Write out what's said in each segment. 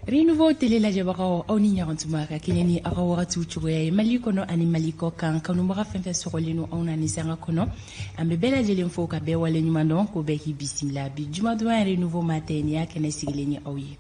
Renouveau télé la jabaro au ni yarantuma ka kineni akawa tuchwe maliko no ani maliko kan kanumara femfe sorolino ona ni sanga kono ambe bela jelen fo ka be wale nyumando ko be bismillah bi juma do renouveau matin ya kene sigileni awye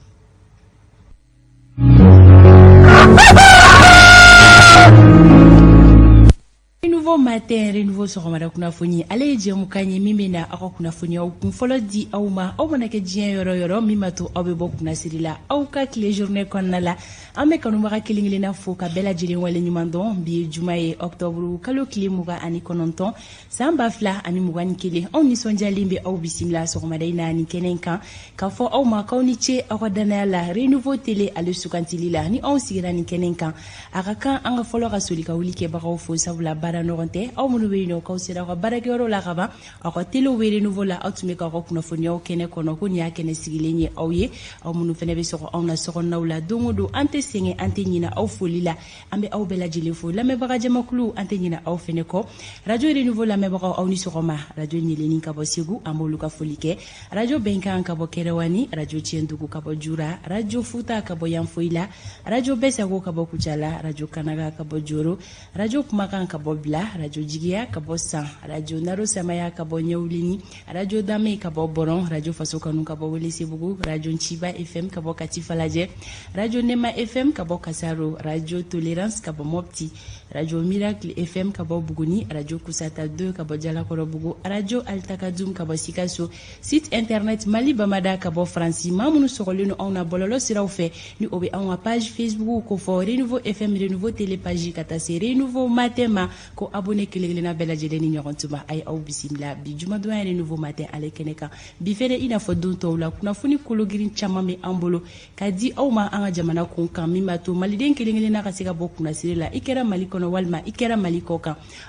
Renouveau matin, renouveau sogomada kunafoni. Ale je mukanye mimena ako kunafoni au kunfolo di au manake dien yoro mimato au bebo kunasirila au ka kile journée konnala ame kanumaka kilingilina fo ka bela jilin wale nyumando bi jumaye octobre kalo kilimuga ani kononton samba fla ani mugani kile on ni sonja limbe au bisimla sogomada ina ni kenenka ka fo au ma kauni che ako danala renouveau télé ale sukantilila ni on sigira ni kenenka akaka anga folo ka soli ka wulike bagaw fo sabula bara noronte aw munu be no kaw sira ko baragero la gaba ako telo were nouveau la autume ka ko kuno fonyo kene kono ko nya kene sigilenye awye aw munu fene be soko ona soko nawla dongodo ante senge ante nyina aw folila ambe aw bela jile fo la me baga jama kulu ante nyina aw fene ko radio renouveau la me baga aw ni soko ma radio nyileni ka bosigu amolu ka folike radio benka ka bo kerewani radio chiendugu ka bo jura radio futa ka bo yamfoila radio besa ko ka bo kuchala radio kanaga ka bo joro radio kumaka ka bo bla radio jigia ka bo san radio naro samaya ka bo nyawlini radio dame ka bo boron radio faso kanu ka bo wele sebugu radio nchiba fm ka bo katifalaje radio nema fm ka bo kasaro radio tolérance ka bo mopti radio miracle fm ka bo buguni radio kusata 2 ka bo jala koro bugu radio altakadum ka bo sikaso site internet mali bamada ka bo franci mamunu sogolino ona bololo sirawfe ni obe en page facebook ko fo renouveau fm renouveau télé page kata se renouveau matema ko abonné kilegena bela jedeni nyorontuba ay aw bisimla bi juma do ay nouveau matin ale keneka bi fere ina fo don to la kuna funi kologirin chamame ambolo kadi aw ma anga jamana kun kan mimato maliden kilegena ka sega bokuna sirela ikera malikono walma ikera maliko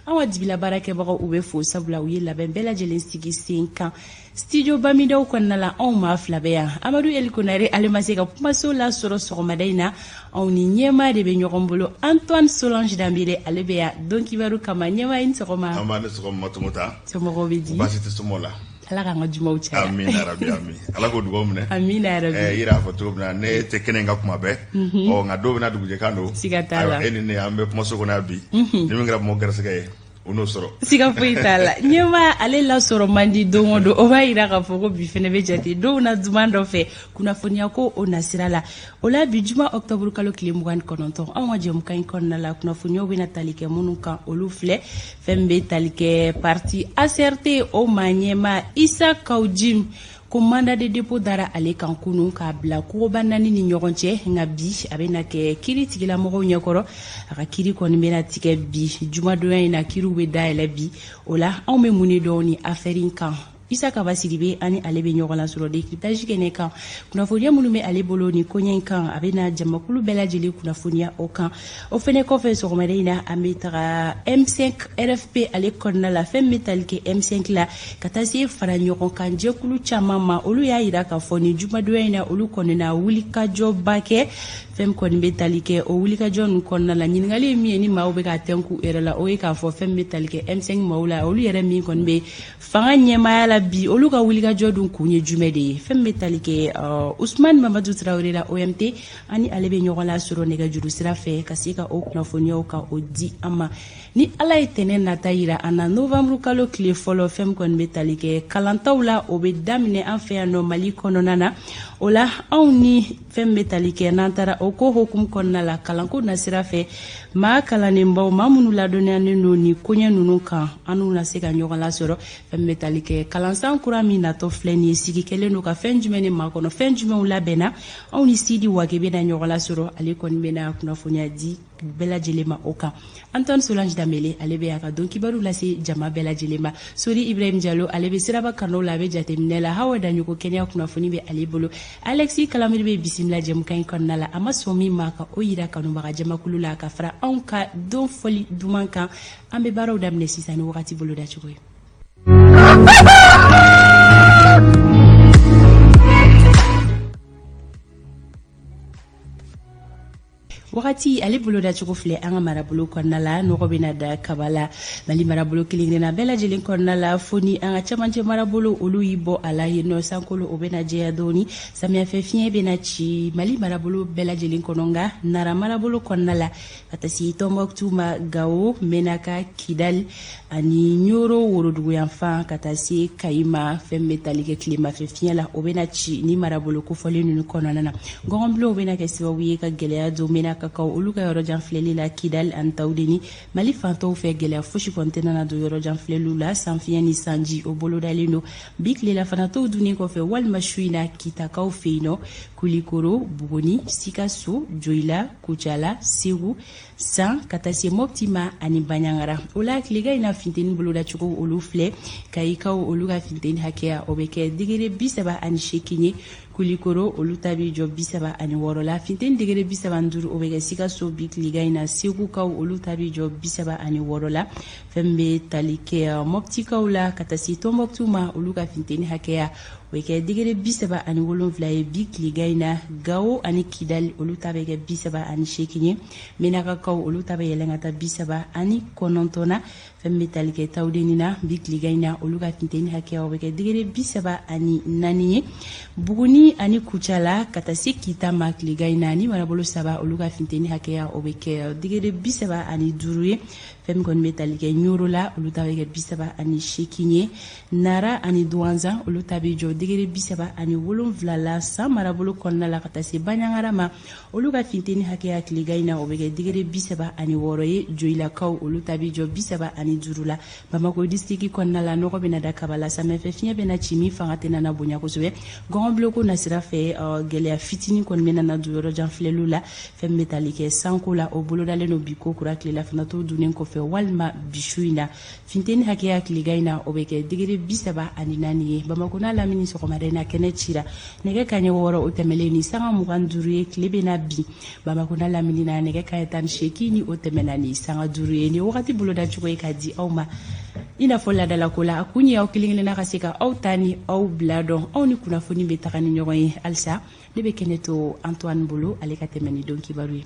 awa dibila barake bago ube fo sabula uye la bela jelen sigi 5 studio bamido konnala on ma flabeya amadou el konare ale maseka pumaso la soro sogomadaina on ni nyema de be nyogombolo Antoine Solange Dambile alebeya donc ibaru kama nyema in sogoma amane sogoma tumuta somo bidi basite somola ala ka ngajuma ucha amina rabbi amin ala ko dugo mne amina rabbi ira foto bna ne tekene nga kuma be o nga do bna duguje kando sigatala eni ne ambe pumaso kona bi ni ngra mo garsaga uno soro siga fuitala nyema ale la soro mandi dongodo o ba ira ka foko bi fene be jati do na dumando fe kuna fonia ko ona sirala ola bi juma octobre kalo kilimwan kononton an waje mu kan konnala kuna fonio be na talike munuka olufle fembe talike parti acerté o manyema isa kaujim commanda de dépôt dara ale kan kunu ka bla ko banani ni nyogonche ngabi abena ke kiri tigila mo nyokoro aka kiri ko ni mena tike bi juma do ina kiru be daile bi ola on me muni do ni affaire kan isa ka basiribe ani alebe nyogola suro de cryptage kene kan kuna fonia mulume ale bolo ni konyen kan abena jamakulu bela jeli kuna fonia o kan o fene ko fe so medina amitra M5 RFP ale konna la femme metalike M5 la katasi fara nyokon kan je kulu chamama olu ya ira ka foni juma do ina olu konena wulika job bake femme kon metalike o wulika jon konna la nyingali mi ni mawbe ka tenku erela o ka fo femme metalike M5 mawla olu yere mi kon be fanga nyema bi oluga wuliga jodun kunye jumede femme talike Ousmane Mamadou Traoré la OMT ani alebe nyogola suro nega juru sira fe kasika o kuna fonyo ka odi ama ni ala etene natayira ana novembre kalo kle folo femme kon metalike kalantawla obe damine en fe no mali kononana ola awni femme metalike nantara oko hokum konnala kalanko nasira fe ma kalane mbaw mamunu la donane no ni kunya nunu kan anu na seka nyogola suro femme metalike kalansan kurami na to fleni sigi kele no ka fenjumene makono fenjume la bena awni sidi wagebe na nyogola suro ale kon mena kuna fonya di bela jelema oka Antoine Solange Dambele alebe aka donc baru lasi jama bela jelema sori Ibrahim Diallo alebe siraba kano labe jatemnela hawa danyuko Kenya kuna foni be alebolo Alexis Kalamiri be bisimla jem kan konnala ama somi maka oyira kanu maka jama kulula ka fra onka don foli dumanka ambe baro damne sisani wakati bolo da chukoy wakati ale bolo da cogo filɛ an ka marabolo kɔnɔna la nɔgɔ bɛna da kaba la mali marabolo kelen-kelenna bɛɛ lajɛlen kɔnɔna la fo ni an ka camancɛ marabolo olu y'i bɔ a la yen nɔ sankolo o bɛna jɛya dɔɔni samiyafɛ fiɲɛ bɛna ci mali marabolo bɛɛ lajɛlen kɔnɔ nka nara marabolo kɔnɔna la ka taa se tɔnbɔkutu ma gawo menaka kidali ani ɲoro worodugu yanfan ka taa se kayima fɛn bɛ tali kɛ tilemafɛ fiɲɛ la o bɛna ci ni marabolo kofɔlen ninnu kɔnɔna na gɔngɔnbilenw bɛna kɛ sababu ye ka gɛlɛya don menaka kaw olu ka yɔrɔ jan filɛli la kidali ani tawudeni mali fantɔw fɛ gɛlɛya fosi kɔni tɛ nana don yɔrɔ jan filɛliw la sanfiɲɛ ni sanji o bolodalen don bi tilefanatɔw dunnen kɔfɛ walima su in na kitakaw fɛ yen nɔ kulikoro buguni sikaso joyila kucala segu san ka taa se mɔpti ma ani baɲangara o la tilega in na finteni bolodacogo olu filɛ kayikaw olu ka finteni hakɛya o bɛ kɛ degere 38 ye kulikoro olu ta bɛ jɔ 36 la finteni degere 35 o bɛ kɛ sikaso bi tilega in na segukaw olu ta bɛ jɔ 36 la fɛn bɛ tali kɛ mɔptikaw la ka taa se tɔnbɔkutu ma olu ka finteni hakɛya o bɛ kɛ degere 37 ye bi tilega in na gawo ani kidali olu ta bɛ kɛ 38 ye menakakaw olu ta bɛ yɛlɛn ka taa 39 na fɛn bɛ tali kɛ tawudeni na bi tilega in na olu ka finteni hakɛya o bɛ kɛ degere 34 ye buguni ani kucala ka taa se kita ma tilega in na ni marabolo saba olu ka finteni hakɛya o bɛ kɛ degere 35 ye fɛn min kɔni bɛ tali kɛ ɲoro la olu ta bɛ kɛ 38 ye nara ani duwanzan olu ta bɛ jɔ degere 37 la san marabolo kɔnɔna la ka taa se baɲangara ma olu ka finteni hakɛya tilega in na o bɛ kɛ degere 36 ye joyilakaw olu ta bɛ jɔ 35 la bamako distriki kɔnɔna la nɔgɔ bɛna da kaba la samiyɛfɛ fiɲɛ bɛna ci min fanga tɛ nana bonya kosɛbɛ gɔngɔnbiloko nasira fɛ gɛlɛya fitinin kɔni bɛ nana don yɔrɔ jan filɛliw la fɛn bɛ tali kɛ sanko la o bolodalen don bi ko kura tilefanatɔw dunnen kɔfɛ walima bisu in na finteni hakɛya tilega in na o bɛ kɛ degere 34 ye bamako n'a lamini sɔgɔmada in na kɛnɛ cira nɛgɛ kaɲɛ 6 o tɛmɛlen ni sanga 25 ye tile bɛna bi bamako n'a lamini na nɛgɛ kaɲɛ 18 ni o tɛmɛna ni sanga 5 ye ni wagati bolodacogo ye ka di aw ma i n'a fɔ ladalako la a kun ye aw kelen-kelenna ka se ka aw ta ni aw bila dɔn aw ni kunnafoni bɛ taga ni ɲɔgɔn ye halisa ne bɛ kɛnɛ to Antoine bolo ale ka tɛmɛ ni don kibaru ye.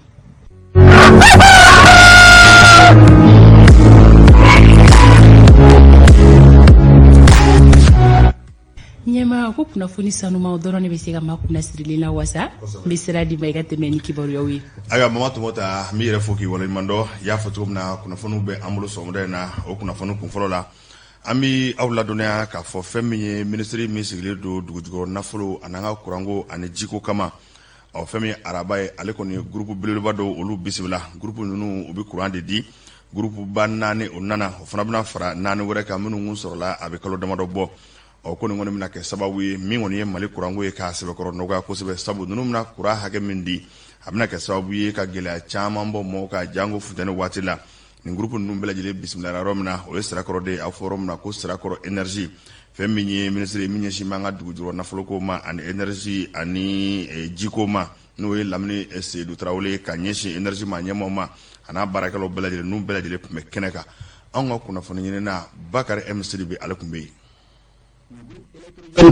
ɲɛma ko kunnafoni sanumaw dɔrɔn ne bɛ se ka ma kunna sirilen la wasa n bɛ sira di ma i ka tɛmɛ ni kibaruyaw ye. ayiwa mama Tumota n b'i yɛrɛ fo k'i waleɲuman dɔn i y'a fɔ cogo min na kunnafoniw bɛ an bolo sɔgɔmada in na o kunnafoni kun fɔlɔ la an bɛ aw ladɔnniya k'a fɔ fɛn min ye minisiri min sigilen don dugujukɔrɔ nafolo an'an ka kuranko ani jiko kama fɛn min araba ye ale kɔni ye gurupu belebeleba dɔw olu bisimila gurupu ninnu u bɛ kuran de di gurupu ba 4 o nana o fana bɛna fara 4 wɛrɛ kan minnu kun sɔrɔla a bɛ kalo damadɔ bɔ ko nin kɔni bɛna kɛ sababu ye min kɔni ye Mali kuranko ye k'a sɛbɛkɔrɔ nɔgɔya kosɛbɛ sabu ninnu bɛna kuran hakɛ min di a bɛna kɛ sababu ye ka gɛlɛya caman bɔ mɔgɔw ka jango funtɛni waati la nin groupe ninnu bɛɛ lajɛlen bisimila yɔrɔ min na o ye sirakɔrɔ de a fɔ yɔrɔ min na ko sirakɔrɔ énergie fɛn min ye ministre min ɲɛsin bɛ an ka dugujukɔrɔ nafoloko ma ani énergie ani jiko ma n'o ye Lamini Seydou Tarawele ka ɲɛsin énergie ma ɲɛmaaw ma a n'a baarakɛlaw bɛɛ lajɛlen n'u bɛɛ lajɛlen tun bɛ kɛnɛ kan anw ka kunnafoni ɲinina Bakari M Sidibe ale tun bɛ yen.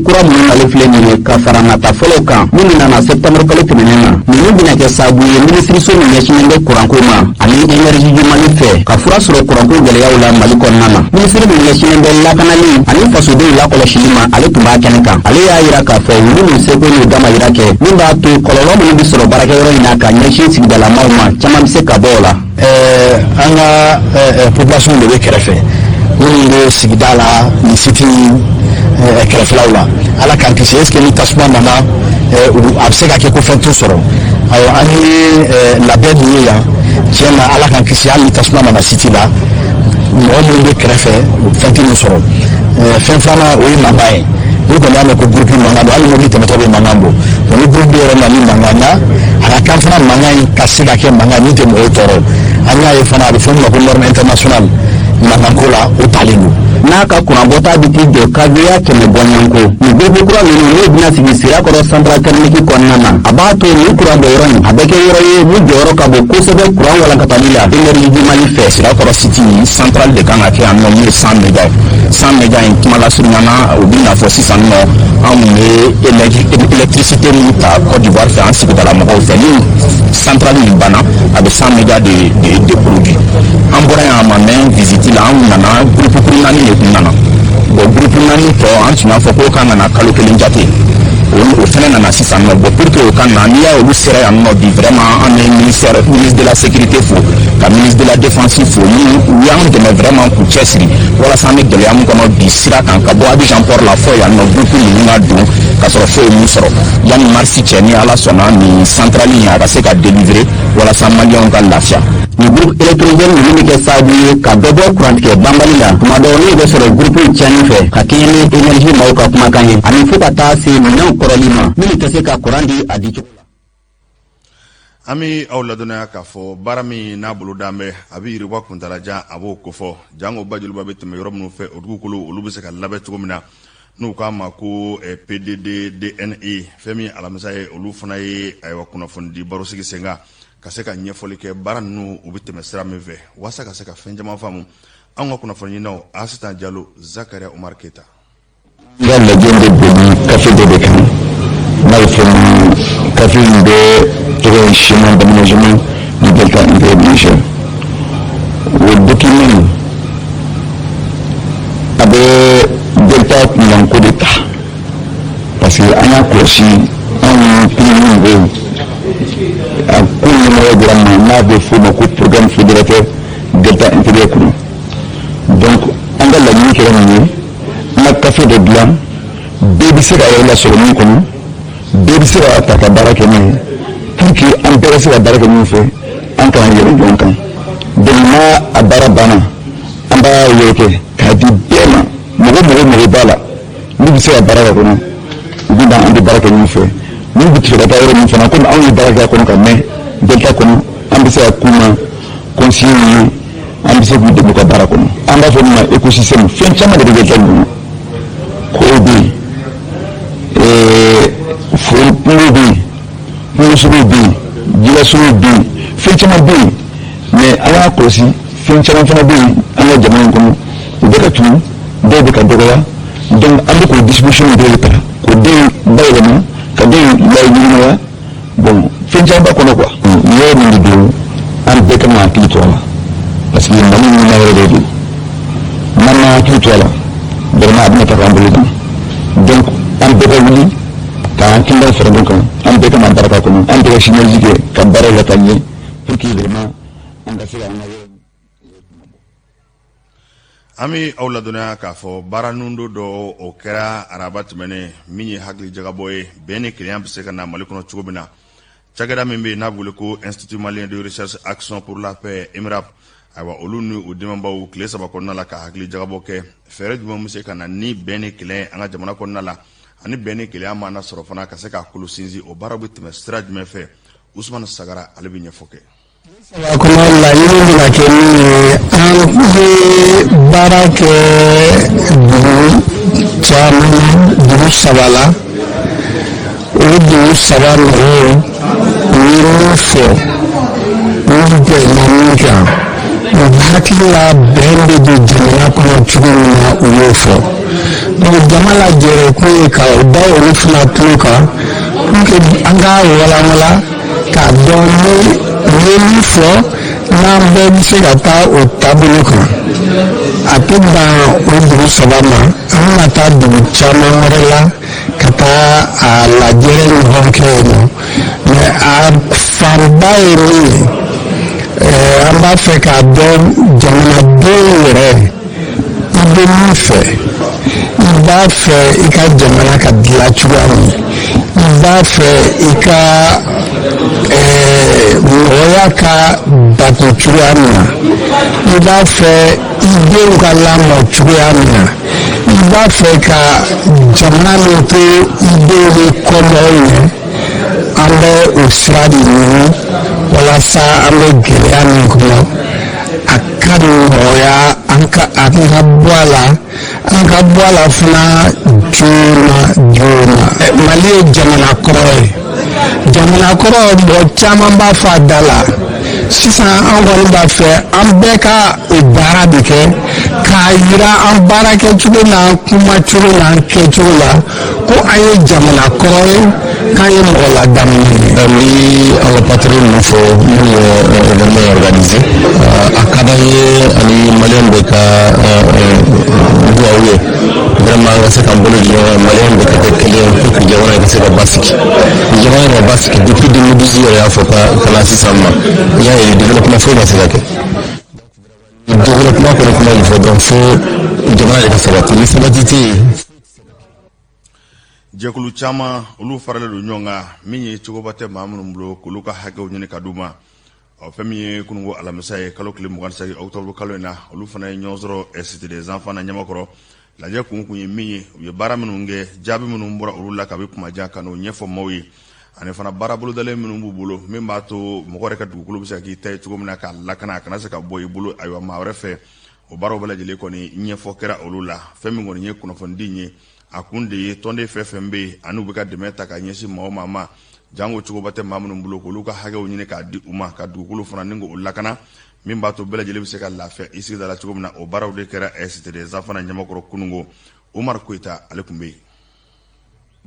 kura minnu ale filɛ nin ye ka fara nata fɔlɔw kan minnu nana septembre kalo tɛmɛnen na ninnu bɛna kɛ sababu ye minisiriso min ɲɛsinnen bɛ kuranko ma ani énergie jumani fɛ ka fura sɔrɔ kuranko gɛlɛyaw la Mali kɔnɔna na minisiri min ɲɛsinnen bɛ lakanali ani fasodenw lakɔlɔsili ma ale tun b'a kɛnɛ kan ale y'a jira k'a fɔ wulu min seko n'u damayira kɛ min b'a to kɔlɔlɔ minnu bɛ sɔrɔ baarakɛyɔrɔ in na ka ɲɛsin sigidalamaw ma caman bɛ se ka bɔ o la an ka population de bɛ kɛrɛfɛ minnu bɛ sigida la nin siti kɛrɛfɛlaw la ala k'an kisi est-ce que ni tasuma nana a bɛ se ka kɛ ko fɛn t'u sɔrɔ ayiwa an ye labɛn min ye yan tiɲɛ na ala k'an kisi hali ni tasuma nana siti la mɔgɔ minnu bɛ kɛrɛfɛ fɛn tɛ min sɔrɔ fɛn filanan o ye mankan ye ni kɔni y'a mɛn ko gurupu mankan don hali mobili tɛmɛtɔ bɛ mankan bɔ ni gurupu yɛrɛ na ni mankan na a ka kan fana mankan in ka se ka kɛ mankan min tɛ mɔgɔw tɔɔrɔ an y'a ye fana a bɛ fɔ min ma ko norme international mankanko la o talen don n'a ka kuranbɔta bɛ t'i jɔ kajuya kɛmɛ bɔɲɔnko nin gurupu kura ninnu n'o bɛna sigi sirakɔrɔ central thermique kɔnɔna na a b'a to nin kuran bɔ yɔrɔ in a bɛ kɛ yɔrɔ ye min jɔyɔrɔ ka bon kosɛbɛ kuran walankatali la énergie Mali fɛ sirakɔrɔ siti central de kan ka kɛ yan nɔ min ye 100 méga 100 méga in kuma lasurunyana o bɛ n'a fɔ sisan nɔ anw bɛ électricité min ta Côte d'Ivoire fɛ an sigidala mɔgɔw fɛ ni centrale in bana avec 100 mégas de produits. En voyant ma main visiter là, on a un groupe pour nani et nana. Bon groupe nani pour un tu n'as pas qu'au nana kalo kelinjate. Au final nana si ça ne bon pour que au nana nia au serait un mode vraiment un ministre de la sécurité fou, la ministre de la défense fou. Nous on demande vraiment pour Chelsea. Voilà ça met de l'âme comme bisira quand kabo Abidjan pour la foi ya no groupe ni na do ka so fo mu soro. Yani marsi cheni ala sona ni centrale ya ka se ka délivrer voilà ça malion ka lafia. Le groupe électrogène ni ke sabu ka dobo courant ke bambalila kuma do ni be soro groupe chani fe ka kiyene énergie ma ka kuma kan ani fuka ta se ni korolima ni ke se ka courant di adicho. Ami awla dona ka fo barami na bulu dambe abi riwa kuntalaja abo ko fo jango bajul babet me yorom no fe odugukulu olubise ka labet ko mina nu ka ma ko PDD DNE femi alamisaye olu fana ye aywa kuna fondi baro sigi senga ka se ka nyefoli ke baranu ubite mesra meve wasa ka se ka fenjama famu an kuna fondi no assistant Diallo Zakaria Omar Keita la legende de café de Bekan malfum café de chemin d'aménagement du delta intermédiaire. Le document avait delta en coup d'état parce que on a aussi un pays à coup de la de fond programme fédérateur delta intérieur. Donc on a la ligne qui est un café de blanc bébé c'est la solution comme bébé c'est la attaque barakene pour que an bɛɛ se ka baara kɛ ɲɔgɔn fɛ an kana yɛlɛ ɲɔgɔn kan donc n'a a baara banna an b'a yɛrɛ kɛ k'a di bɛɛ ma mɔgɔ b'a la n'u bɛ se ka baara kɛ kɔnɔ u bɛ na an bɛ baara kɛ ɲɔgɔn fɛ n'u bɛ tigɛ ka taa yɔrɔ min fana komi anw ye baara kɛ a kɔnɔ ka mɛn delta kɔnɔ an bɛ se ka k'u ma conseiller ninnu an bɛ se k'u dɛmɛ u ka baara kɔnɔ an b'a fɔ min ma écosystème fɛn caman de bɛ delta ninnu kow bɛ yen foro kungo bɛ yen kungosogo bɛ yen jilasogo bɛ yen fɛn caman bɛ yen mais an y'a kɔlɔsi fɛn caman fana bɛ yen an ka jamana in kɔnɔ u bɛ ka tunu dɔw bɛ ka dɔgɔya donc an bɛ k'o distribution dɔw ta k'o den bayɛlɛma ka den laɲinimaya bon fɛn caman b'a kɔnɔ quoi yɔrɔ min de don an bɛɛ kan ka hakili to a la parce que mali ɲinina yɔrɔ de don n'an ma hakili to a la vraiment a bɛna taa k'an bolo kan donc an bɛɛ ka wuli k'an hakilina fara ɲɔgɔn kan an bɛɛ kan ka baara k'a kɔnɔ an bɛɛ ka synergie kɛ ka baara la taa ɲɛ pour que vraiment an ka se ka an ka yɔrɔ. Ami awla dona k'a fɔ baara nundo dɔ o kɛra araba tɛmɛnen min ye hakili jagabɔ ye bɛn ni kelenya bɛ se ka na mali kɔnɔ cogo min na cakɛda min bɛ yen n'a wele ko institut malien de recherche action pour la paix IMRAP ayiwa olu ni o dɛmɛbaw tile 3 kɔnɔna la ka hakili jagabɔ kɛ fɛɛrɛ jumɛn bɛ se ka na ni bɛn ni kelenya an ka jamana kɔnɔna la ani bɛn ni kelenya ma na sɔrɔ fana ka se ka kolo sinsin o baaraw bɛ tɛmɛ sira jumɛn fɛ Usman Sagara ale bɛ ɲɛfɔ kɛ. Kɔnɔ laɲini bɛna kɛ min ye an bɛ baara kɛ dugu caman dugu 3 la o dugu 3 mɔgɔw u ye min fɔ u bɛnna min kan u hakili la bɛn bɛ don jamana kɔnɔ cogo min na u y'o fɔ donc jama lajɛrɛ kun ye ka da olu fana tulo kan pour que an k'a walawala k'a dɔn ni u ye min fɔ n'an bɛɛ bɛ se ka taa o taabolo kan a tɛ ban o dugu 3 ma an bɛna taa dugu caman wɛrɛ la ka taa a lajɛrɛ ɲɔgɔn kɛ yen nɔ mais a fanba ye min ye an b'a fɛ k'a dɔn jamanadenw yɛrɛ i bɛ min fɛ i b'a fɛ i ka jamana ka dilan cogoya min i b'a fɛ i ka mɔgɔya ka bato cogoya min na i b'a fɛ i denw ka lamɔ cogoya min na i b'a fɛ ka jamana min to i denw bɛ kɔmɔgɔw ɲɛ an bɛ o sira de ɲini walasa an bɛ gɛlɛya min kɔnɔ a ka nɔgɔya an ka bɔ a la an ka bɔ a la fana joona mali ye jamana kɔrɔ ye jamana kɔrɔ mɔgɔ caman b'a fɔ a da la sisan an kɔni b'a fɛ an bɛɛ ka baara de kɛ k'a yira an baara kɛcogo n'an kumacogo n'an kɛcogo la ko an ye jamana kɔrɔ ye k'an ye mɔgɔ ladamu ye ni an ka patron ninnu fɔ n'u ye événement organisé a ka d'an ye ani maliyɛn bɛ ka duwawu ye vraiment an ka se k'an bolo di ɲɔgɔn ma maliyɛn bɛ ka kɛ kelen ye pour que jamana in ka se ka basigi ni jamana in ma basigi depuis 2010 yɛrɛ y'a fɔ ka na sisan ma i y'a ye développement foyi ma se ka kɛ développement kɔni kuma in fɔ donc fo jamana de ka sabati ni sabati tɛ yen. jɛkulu caman olu faralen don ɲɔgɔn kan min ye cogoba tɛ maa minnu bolo k'olu ka hakɛw ɲini ka d'u ma fɛn min ye kununko alamisa ye kalo tile 28 octobre kalo in na olu fana ye ɲɔgɔn sɔrɔ cité des enfants na ɲamakɔrɔ lajɛ kun ye min ye u ye baara minnu kɛ jaabi minnu bɔra olu la kabi kumajan ka n'o ɲɛfɔ maaw ye ani fana baara bolodalen minnu b'u bolo min b'a to mɔgɔ yɛrɛ ka dugukolo bɛ se k'i ta ye cogo min na k'a lakana a kana se ka bɔ i bolo ayiwa maa wɛrɛ fɛ o baaraw bɛɛ lajɛlen kɔni ɲɛfɔ kɛra olu la fɛn min kɔni ye kunnafonidi ye a kun de ye tɔnden fɛn fɛn bɛ yen ani u bɛ ka dɛmɛ ta ka ɲɛsin maa o maa ma jango cogoba tɛ maa minnu bolo k'olu ka hakɛw ɲini k'a di u ma ka dugukolo fana ni k'o lakana min b'a to bɛɛ lajɛlen bɛ se ka lafiya i sigida la cogo min na o baaraw de kɛra cité des enfants ɲamakɔrɔ kununko Umar Koita ale kun bɛ yen.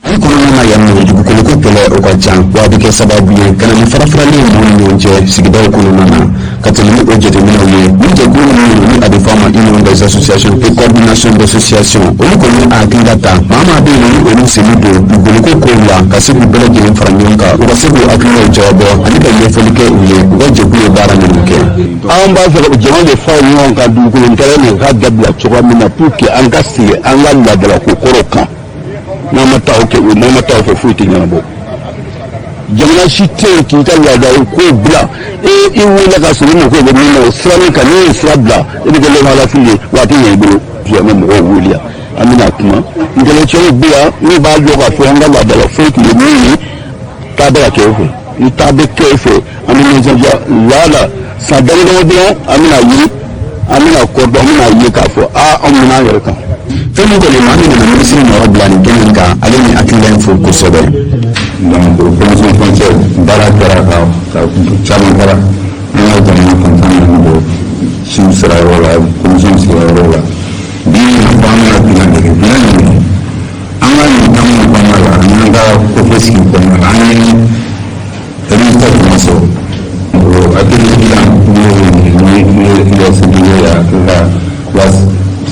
Hali kɔnɔna na yan nɔ dugukolo ko kɛlɛ o ka can wa a bɛ kɛ sababu ye kalani farafarali ye maaw ni ɲɔgɔn cɛ sigidaw kɔnɔna na ka tɛmɛ ni o jateminɛw ye ni jɛkulu minnu ni a bɛ fɔ a ma union des associations et coordination d'associations olu kɔni a hakili ka ta maa maa bɛ yen ni olu seli don dugukolo ko kow la ka se k'u bɛɛ lajɛlen fara ɲɔgɔn kan u ka se k'u hakililaw jawabɔ ani ka ɲɛfɔli kɛ u ye u ka jɛkulu ye baara minnu kɛ. An b'a fɛ jama de fara ɲɔgɔn kan dugukolo kɛlɛ nin ka dabila cogoya min na pour que an ka sigi an ka laadalako kɔrɔ kan. N'an ma taa o kɛ n'an ma taa o fɛ foyi tɛ ɲɛnabɔ jamana si tɛ yen k'i ka laada ko bila i wulila ka sɔrɔ i mako bɛ min na o siranin kan n'i ye sira bila i bɛ kɛ lɛnɛmalafili ye wa a tɛ ɲɛ i bolo an bɛ mɔgɔw wuli yan an bɛna kuma nkɛlɛcɛw bɛ yan n'u b'a dɔn k'a fɔ an ka laadala foyi tun ye min ye taa bɛ ka kɛ o fɛ ni taa bɛ kɛ o fɛ an bɛ nisɔndiya laala san damadama dɔrɔn an bɛna yiri an bɛna kɔdɔn an bɛna ye k'a fɔ anw bɛna an yɛrɛ kan. Fɛn min kɔni maa min nana minisiri nɔrɔ bila nin kɛnɛ in kan ale ni hakilila in fo kosɛbɛ. Donc commission foncière baara kɛra ka caman kɛra an ka jamana kɔnɔna don siw sira yɔrɔ la commission sira yɔrɔ la bi an bɛna bilan dege bilan nin an ka nin taama kɔnɔna la ani an ka kɔfɛ sigi kɔnɔna la an ye résultat jumɛn sɔrɔ o hakili dilan ni USDG ya ka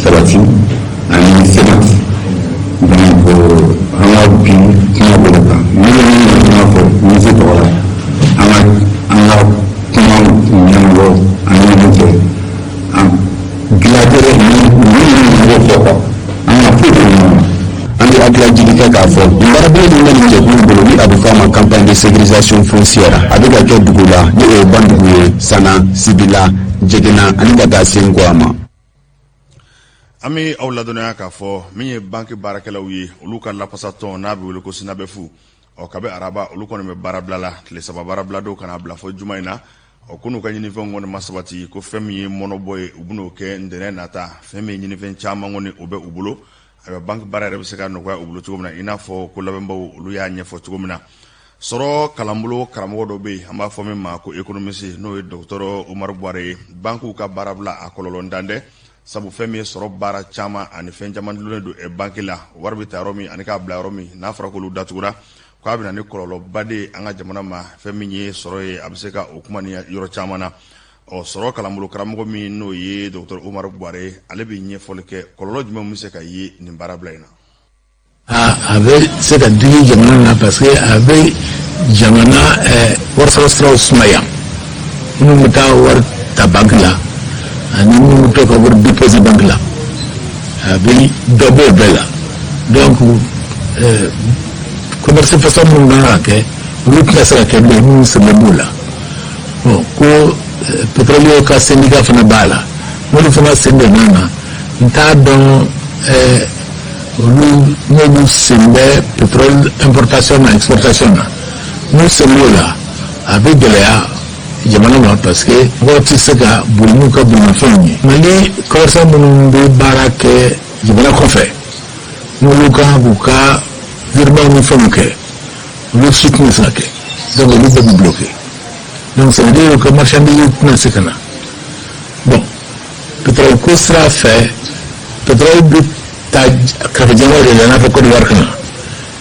sabati ani senat donc an ka bi kuma bolo kan ni bɛ min na kuma fɔ ministre tɔgɔ la an ka kuma ɲɛmɔgɔ ani ɲɔgɔn cɛ dilantere ni fɔ quoi an ka foyi tɛ ɲɔgɔn an bɛ hakililajigi kɛ k'a fɔ nin baarabolo min bɛ nin jɛkulu bolo ni a bɛ fɔ a ma campagne de sécurisation foncière a bɛ ka kɛ dugu la ni o ye Bandugu ye Sana Sibila Jɛgɛna ani ka taa se Nkoama. An bɛ aw ladɔnniya k'a fɔ min ye banki baarakɛlaw ye olu ka lapasatɔn n'a bɛ wele ko Sinabefu kabi araba olu kɔni bɛ baarabila la tile saba baarabila dɔw kana bila fɔ juma in na ko n'u ka ɲinifɛnw kɔni ma sabati ko fɛn min ye mɔnɔbɔ ye u bɛn'o kɛ ntɛnɛn nata fɛn min ye ɲinifɛn caman kɔni o bɛ u bolo a banki baara yɛrɛ bɛ se ka nɔgɔya u bolo cogo min na i n'a fɔ ko labɛnbaw olu y'a ɲɛfɔ cogo min na sɔrɔ kalanbolo karamɔgɔ dɔ bɛ yen an b'a fɔ min ma ko économiste n'o ye docteur Umar Buware ye bankiw ka baarabila a kɔlɔlɔ ntan dɛ sabu fɛn min ye sɔrɔ baara caman ani fɛn caman dilonnen don banki la wari bɛ ta yɔrɔ min ani k'a bila yɔrɔ min n'a fɔra k'olu datugura k'a bɛ na ni kɔlɔlɔba de ye an ka jamana ma fɛn min ye sɔrɔ ye a bɛ se ka o kuma ni yɔrɔ caman na sɔrɔ kalanbolo karamɔgɔ min n'o ye docteur Umar Buware ale bɛ ɲɛfɔli kɛ kɔlɔlɔ jumɛn bɛ se ka ye nin baarabila in na. a bɛ se ka digi jamana na parce que a bɛ jamana warisɔrɔ siraw sumaya minnu bɛ taa wari ta banki la ani minnu bɛ to ka wari déposer banki la a bɛ dɔ b'o bɛɛ la donc commerce façon minnu kan ka kɛ olu tɛna se ka kɛ bilen minnu sɛbɛn b'o la bon ko pétrolier ka syndicat fana b'a la n'olu fana sen bɛ ɲɔgɔn na n t'a dɔn olu n'olu sen bɛ pétrole importation na exportation na n'u sen b'o la a bɛ gɛlɛya jamana ma parce que mɔgɔw tɛ se ka boli n'u ka bolimafɛnw ye mali commerçant minnu bɛ baara kɛ jamana kɔfɛ n'olu kan k'u ka virement ni fɛnw kɛ olu si tɛna se ka kɛ donc olu bɛɛ bɛ bloqué donc ça veut dire que marchandise tɛna se ka na bon pétrole ko sira fɛ pétrole bɛ taa kɛrɛfɛ jamana de la i n'a fɔ Côte d'Ivoire ka na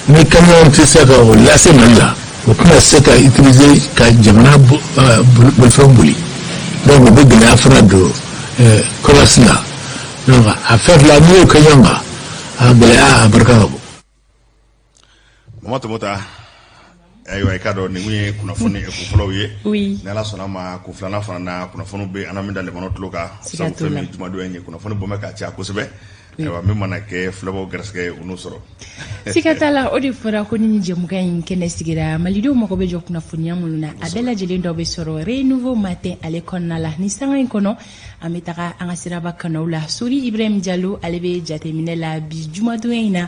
ni camion tɛ se ka o lase Mali la o tɛna se ka utiliser ka jamana bolifɛn boli donc o bɛ gɛlɛya fana don commerce la donc a fɛn fila n'i y'o kɛ ɲɔgɔn kan a gɛlɛya a barika ka bon. Mama Tomota ayiwa i ka dɔn nin ye kunnafoni fɔlɔw ye oui ni ala sɔnna ma ko filanan fana na kunnafoni bɛ an min da lemɔnɔ tulo kan sabu fɛn min jumadonya ye kunnafoni bɔnbɛ ka ca kosɛbɛ ayiwa min mana kɛ filɛbaw gɛrɛsɛgɛ u n'u sɔrɔ siga t'a la o de fɔra ko ni jɛmukan in kɛnɛ sigira malidenw mago bɛ jɔ kunnafoniya minnu na a bɛɛ lajɛlen dɔ bɛ sɔrɔ renouveau matin ale kɔnɔna la ni sanga in kɔnɔ an bɛ taga an ka siraba kanaw la Sori Ibrahim Diallo ale bɛ jateminɛ la bi jumadonya in na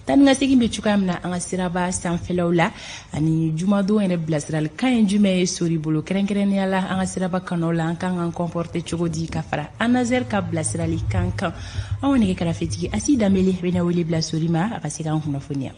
tan ka segin bɛ cogoya min na an ka siraba sanfɛlaw la ani jumadon yɛrɛ bilasiralikan ye jumɛn ye Sori bolo kɛrɛnkɛrɛnnenya la an ka siraba kanaw la an kan ka comporter cogo di ka fara Anazer ka bilasiralikan kan anw nɛgɛ karafetigi Asi Dambele bɛna wele bila Sori ma a ka se k'an kunnafoniya.